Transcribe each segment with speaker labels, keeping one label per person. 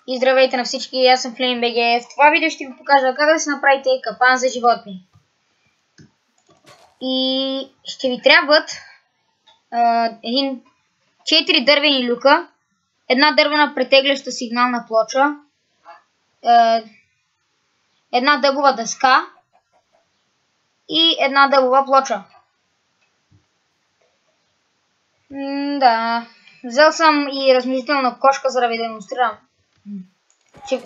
Speaker 1: И здравейте на всички, аз съм FlameBG. В това видео ще ви покажа как да си направите капан за животни. И ще ви трябват 4 дървени люка, една дървена претегляща сигнална плоча, една дъбова дъска и една дъбова плоча. Да, взел съм и размножителна кошка, за да ви демонстрирам.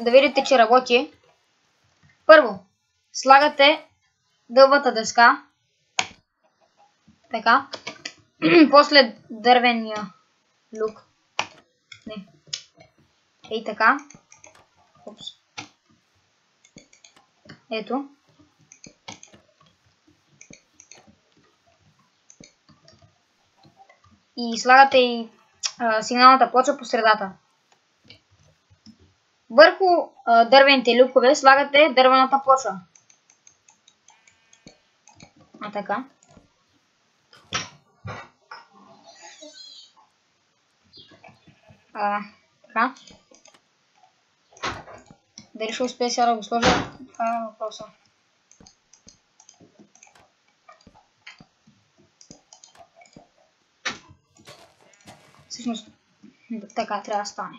Speaker 1: Да видите, че работи. Първо, слагате дълбата дъска. Така. После дървения люк. Не. Ей така. Упс. Ето. И слагате и сигналната плоча по средата. Върху дървените люкове слагате дървената плоча. Така. Така. Дали ще успея сега да го сложа? Това е въпроса. Всъщност, така трябва да стане.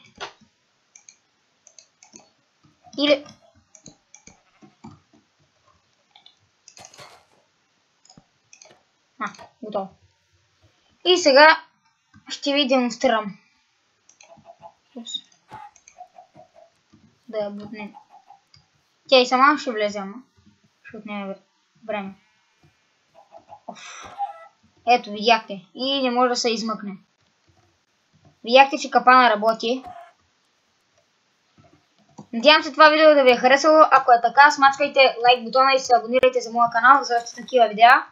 Speaker 1: Или... готово. И сега ще ви демонстрирам. Да я бутне. Тя и сама ще влезе, ама ще отнеме време. Ето, видяхте. И не може да се измъкне. Видяхте, че капана работи. Надявам се това видео да ви е харесало. Ако е така, смачкайте лайк бутона и се абонирайте за моя канал за още такива видеа.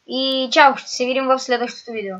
Speaker 1: И чао, ще се видим в следващото видео.